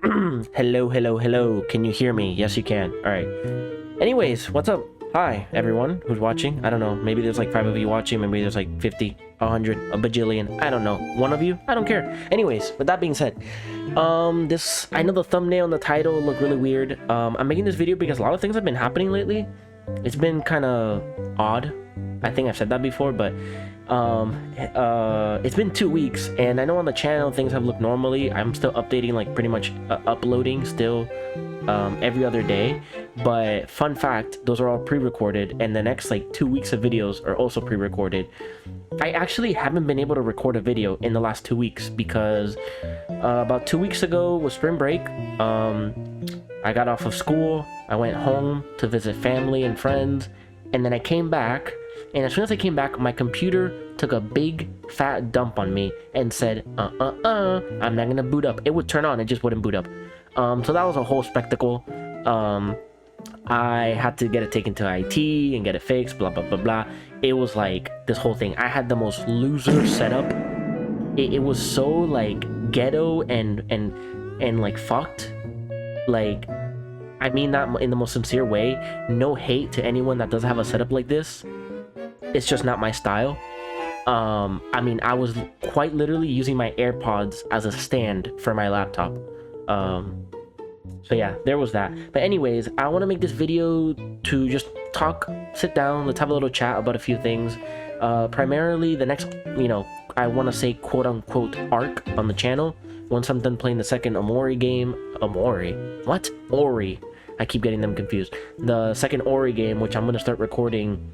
Hello. Can you hear me? Yes, you can. All right. Anyways, what's up? Hi, everyone who's watching. I don't know. Maybe there's like 5 of you watching. Maybe there's like 50, 100, a bajillion. I don't know. One of you? I don't care. Anyways, with that being said, I know the thumbnail and the title look really weird. I'm making this video because a lot of things have been happening lately. It's been kind of odd. I think I've said that before, but it's been 2 weeks, and I know on the channel things have looked normally. I'm still updating, like pretty much uploading still every other day. But fun fact, those are all pre-recorded, and the next like 2 weeks of videos are also pre-recorded. I actually haven't been able to record a video in the last 2 weeks because about 2 weeks ago was spring break. I got off of school, I went home to visit family and friends, and then I came back, and as soon as I came back, my computer took a big fat dump on me and said, I'm not gonna boot up. It would turn on, it just wouldn't boot up. So that was a whole spectacle. I had to get it taken to IT and get it fixed, blah blah blah blah. It was like this whole thing. I had the most loser setup. It was so like ghetto and like fucked. Like, I mean that in the most sincere way. No hate to anyone that does have a setup like this. It's just not my style. I mean, I was quite literally using my AirPods as a stand for my laptop. So yeah, there was that. But anyways, I want to make this video to just talk, sit down, let's have a little chat about a few things. Primarily the next, I want to say quote unquote arc on the channel. Once I'm done playing the second Ori game. What? Ori. I keep getting them confused. The second Ori game, which I'm going to start recording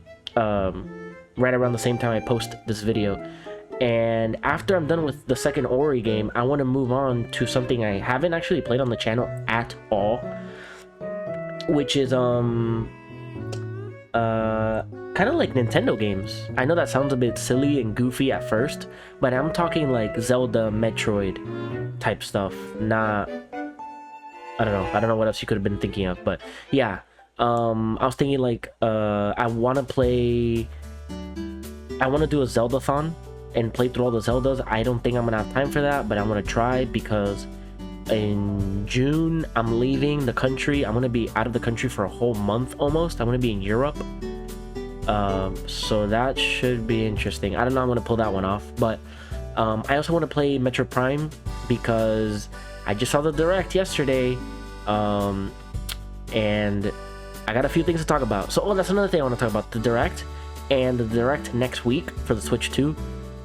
right around the same time I post this video. And after I'm done with the second Ori game, I want to move on to something I haven't actually played on the channel at all, which is kind of like Nintendo games. I know that sounds a bit silly and goofy at first, but I'm talking like Zelda, Metroid type stuff. Not, I don't know what else you could have been thinking of, but yeah. I was thinking like I want to do a Zelda-thon and play through all the Zeldas. I don't think I'm gonna have time for that, but I'm gonna try because in June I'm leaving the country. I'm gonna be out of the country for a whole month almost. I'm gonna be in Europe, so that should be interesting. I don't know, I'm gonna pull that one off. But I also want to play Metroid Prime because I just saw the Direct yesterday, and I got a few things to talk about. So that's another thing I want to talk about, the Direct and the Direct next week for the Switch 2.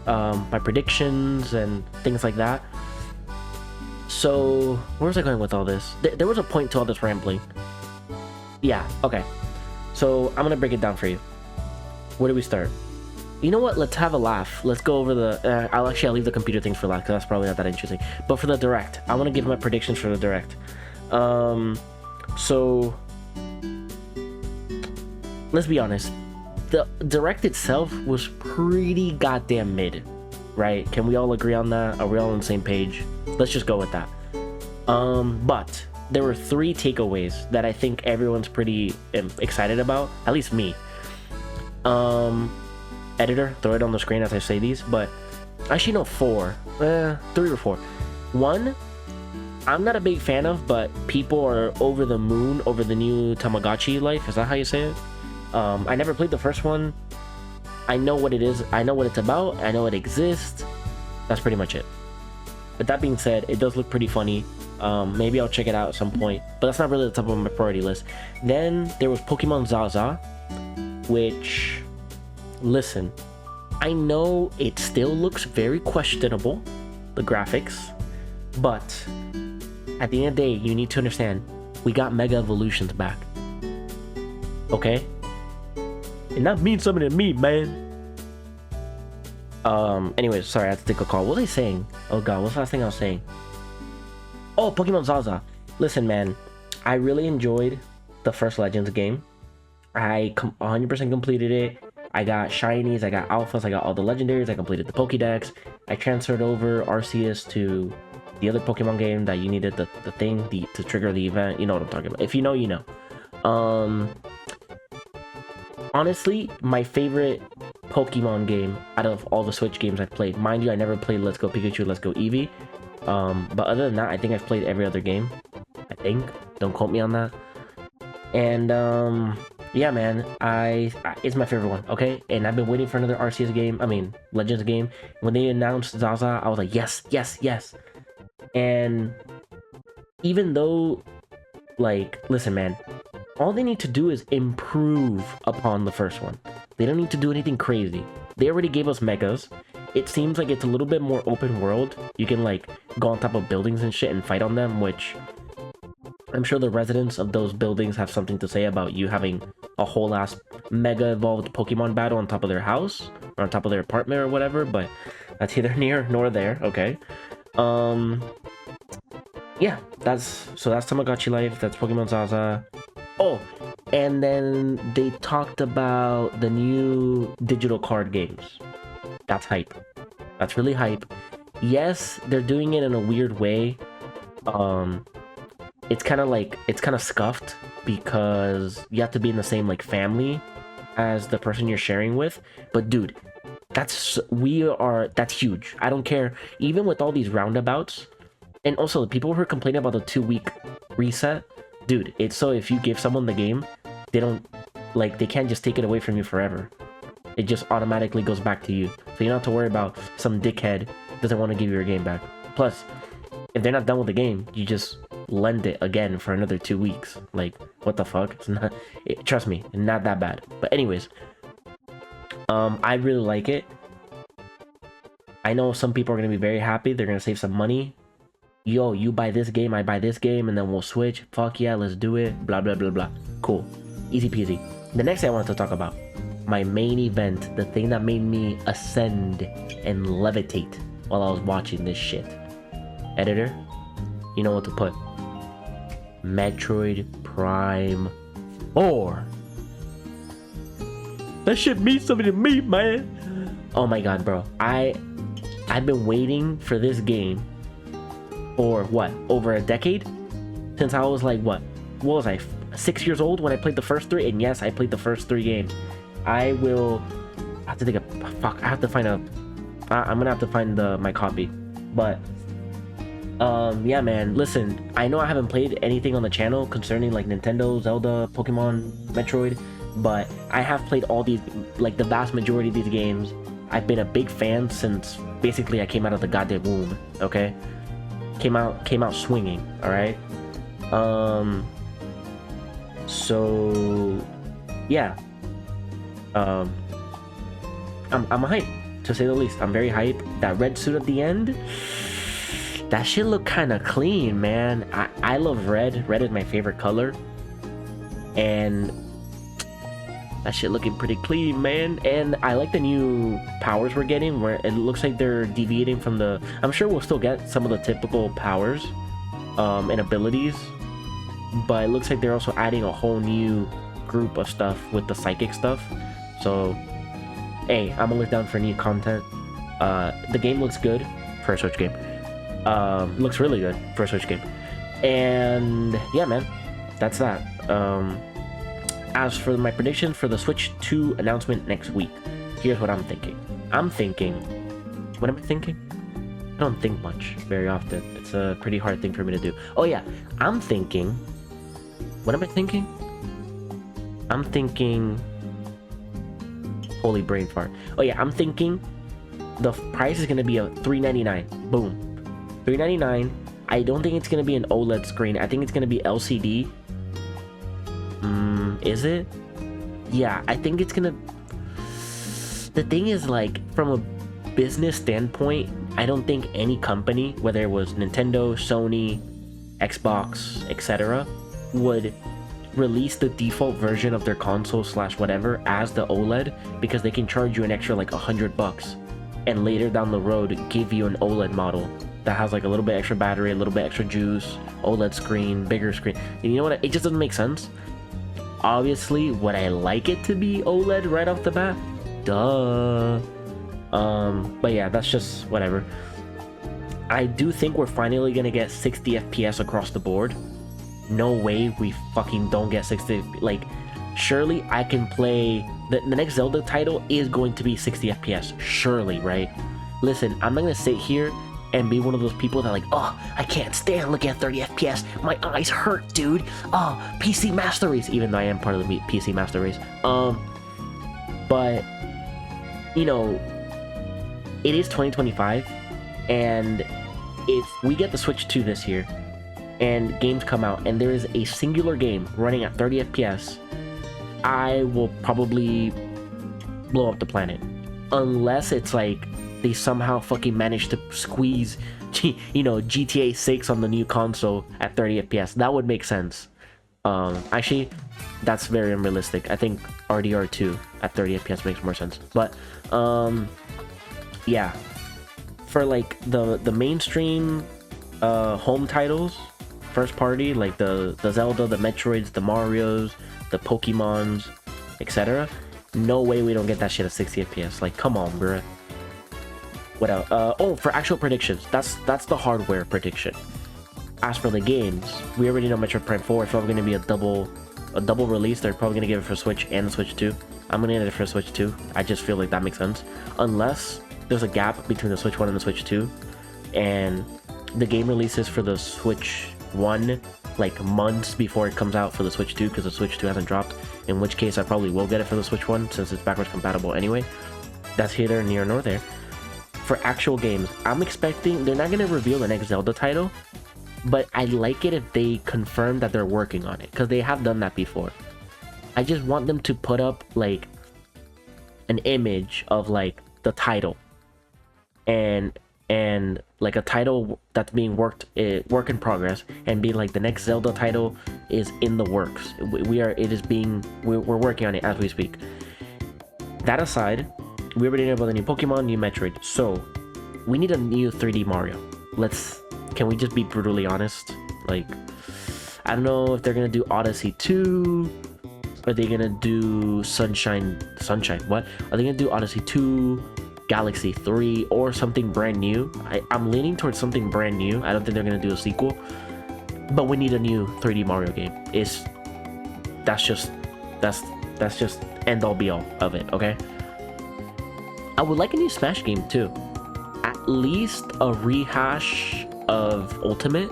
My predictions and things like that. So where was I going with all this? There was a point to all this rambling. Yeah, okay, so I'm gonna break it down for you. Where do we start? You know what, let's have a laugh. Let's go over the I'll leave the computer things for last because that's probably not that interesting. But for the Direct, I want to give my predictions for the Direct. So let's be honest, the Direct itself was pretty goddamn mid, right? Can we all agree on that? Are we all on the same page? Let's just go with that. But there were 3 takeaways that I think everyone's pretty excited about, at least me. Editor, throw it on the screen as I say these, but actually no, 4, 3 or 4. 1, I'm not a big fan of, but people are over the moon over the new Tamagotchi life. Is that how you say it? I never played the first one. I know what it is. I know what it's about. I know it exists. That's pretty much it. But that being said, it does look pretty funny. Maybe I'll check it out at some point. But that's not really the top of my priority list. Then there was Pokemon Zaza, which, listen, I know it still looks very questionable, the graphics. But at the end of the day, you need to understand, we got Mega Evolutions back. Okay? And that means something to me, man. Anyways, sorry, I had to take a call. What was I saying? Oh god, what's the last thing I was saying? Oh, Pokemon Zaza. Listen, man, I really enjoyed the first Legends game. I 100% completed it. I got shinies, I got alphas, I got all the legendaries, I completed the Pokédex. I transferred over Arceus to the other Pokemon game that you needed the thing to trigger the event. You know what I'm talking about. If you know, you know. Honestly, my favorite Pokemon game out of all the Switch games I've played. Mind you, I never played Let's Go Pikachu, Let's Go Eevee. But other than that, I think I've played every other game. I think. Don't quote me on that. And yeah, man, it's my favorite one. Okay, and I've been waiting for another RCS game. I mean, Legends game. When they announced Zaza, I was like, yes, yes, yes. And even though, like, listen, man, all they need to do is improve upon the first one. They don't need to do anything crazy. They already gave us megas. It seems like it's a little bit more open world. You can, like, go on top of buildings and shit and fight on them, which I'm sure the residents of those buildings have something to say about you having a whole ass mega evolved Pokemon battle on top of their house or on top of their apartment or whatever, but that's neither near nor there. Okay. Yeah, that's Tamagotchi Life, that's Pokemon Zaza. Oh, and then they talked about the new digital card games. That's hype. That's really hype. Yes, they're doing it in a weird way. It's kind of scuffed because you have to be in the same like family as the person you're sharing with. But dude, that's huge. I don't care. Even with all these roundabouts, and also the people who are complaining about the 2-week reset, dude, it's so if you give someone the game, they can't just take it away from you forever. It just automatically goes back to you. So you don't have to worry about some dickhead doesn't want to give you your game back. Plus, if they're not done with the game, you just lend it again for another 2 weeks. Like, what the fuck? It's not, trust me, not that bad. But anyways, I really like it. I know some people are going to be very happy. They're going to save some money. Yo, you buy this game, I buy this game, and then we'll switch. Fuck yeah, let's do it. Blah, blah, blah, blah. Cool. Easy peasy. The next thing I wanted to talk about, my main event, the thing that made me ascend and levitate while I was watching this shit. Editor, you know what to put. Metroid Prime 4. That shit means something to me, man. Oh my god, bro. I've been waiting for this game for what, over a decade? Since I was like, what was I, 6 years old when I played the first 3? And yes, I played the first 3 games. I have to take a fuck. I have to find I'm gonna have to find my copy. But yeah, man, listen, I know I haven't played anything on the channel concerning like Nintendo, Zelda, Pokemon, Metroid, but I have played all these, like the vast majority of these games. I've been a big fan since basically I came out of the goddamn womb. Okay, came out swinging. All right. So yeah, I'm hyped, to say the least. I'm very hyped. That red suit at the end, that shit look kind of clean, man. I love red. Red is my favorite color, and that shit looking pretty clean, man. And I like the new powers we're getting, where it looks like they're deviating from the... I'm sure we'll still get some of the typical powers and abilities, but it looks like they're also adding a whole new group of stuff with the psychic stuff. So hey, I'm always down for new content. The game looks good for a Switch game. Looks really good for a Switch game. And yeah, man, that's that. As for my prediction for the Switch 2 announcement next week, here's what I'm thinking. What am I thinking? I don't think much very often. It's a pretty hard thing for me to do. Oh yeah, I'm thinking... What am I thinking? I'm thinking... Holy brain fart. Oh yeah, I'm thinking the price is going to be a $399. Boom. $399. I don't think it's going to be an OLED screen. I think it's going to be LCD. Is it? Yeah, I think it's going to... The thing is, like, from a business standpoint, I don't think any company, whether it was Nintendo, Sony, Xbox, etc., would release the default version of their console / whatever as the OLED, because they can charge you an extra like $100 and later down the road give you an OLED model that has like a little bit extra battery, a little bit extra juice, OLED screen, bigger screen. And you know what? It just doesn't make sense. Obviously, would I like it to be OLED right off the bat? Duh. But yeah, that's just whatever. I do think we're finally gonna get 60 FPS across the board. No way we fucking don't get 60. Like, surely I can play the next Zelda title is going to be 60 FPS. Surely, right? Listen, I'm not gonna sit here and be one of those people that like, oh, I can't stand looking at 30 FPS. My eyes hurt, dude. Oh, PC Master Race, even though I am part of the PC Master Race. But, you know, it is 2025, and if we get the Switch 2 this year, and games come out, and there is a singular game running at 30 FPS, I will probably blow up the planet. Unless it's like, they somehow fucking managed to squeeze, you know, GTA 6 on the new console at 30 FPS. That would make sense. Actually, that's very unrealistic. I think RDR2 at 30 FPS makes more sense. But, yeah. For, like, the mainstream home titles, first party, like the Zelda, the Metroids, the Marios, the Pokemons, etc., no way we don't get that shit at 60 FPS. Like, come on, bruh. What else? Oh, for actual predictions, that's the hardware prediction. As for the games, we already know Metroid Prime 4 is probably going to be a double release. They're probably going to give it for Switch and the Switch 2. I'm going to get it for Switch 2. I just feel like that makes sense. Unless there's a gap between the Switch 1 and the Switch 2, and the game releases for the Switch 1 like months before it comes out for the Switch 2, because the Switch 2 hasn't dropped, in which case I probably will get it for the Switch 1 since it's backwards compatible anyway. That's neither near nor there. For actual games, I'm expecting they're not going to reveal the next Zelda title, but I like it if they confirm that they're working on it, because they have done that before. I just want them to put up like an image of like the title and like a title that's being work in progress, and be like the next Zelda title is in the works. We're working on it as we speak. That aside, we already know about the new Pokemon, new Metroid, so we need a new 3D Mario. Can we just be brutally honest? Like, I don't know if they're gonna do Odyssey 2. Are they gonna do Sunshine? What? Are they gonna do Odyssey 2, Galaxy 3, or something brand new? I'm leaning towards something brand new. I don't think they're gonna do a sequel. But we need a new 3D Mario game. That's just end all be all of it, okay? I would like a new Smash game too. At least a rehash of Ultimate.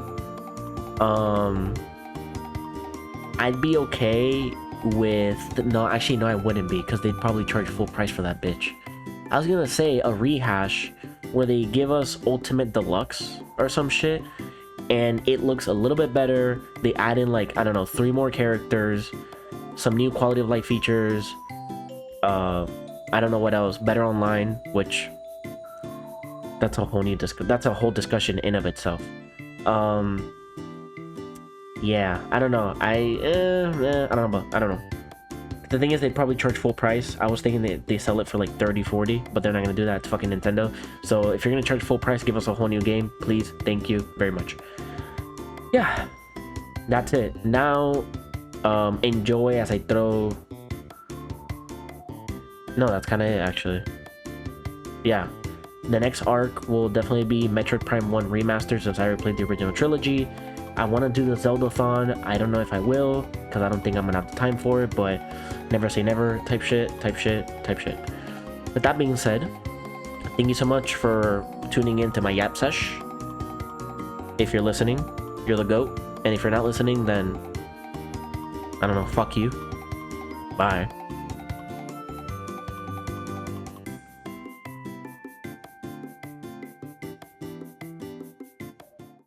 I'd be okay with no, I wouldn't be, because they'd probably charge full price for that bitch. I was gonna say a rehash where they give us Ultimate Deluxe or some shit, and it looks a little bit better. They add in like, I don't know, 3 more characters, some new quality of life features, I don't know what else, better online, which that's a whole discussion in of itself. Yeah, I don't know. I don't know. The thing is, they'd probably charge full price. I was thinking they sell it for like 30-40, but they're not gonna do that. It's fucking Nintendo. So if you're gonna charge full price, give us a whole new game, please. Thank you very much. Yeah, that's it. Now, enjoy as I throw. No, that's kind of it, actually. Yeah, the next arc will definitely be Metroid Prime 1 Remastered, since I already played the original trilogy. I want to do the Zelda-thon. I don't know if I will, because I don't think I'm gonna have the time for it, but never say never type shit. With that being said, thank you so much for tuning in to my Yap Sesh. If you're listening, you're the GOAT. And if you're not listening, then I don't know, fuck you. Bye.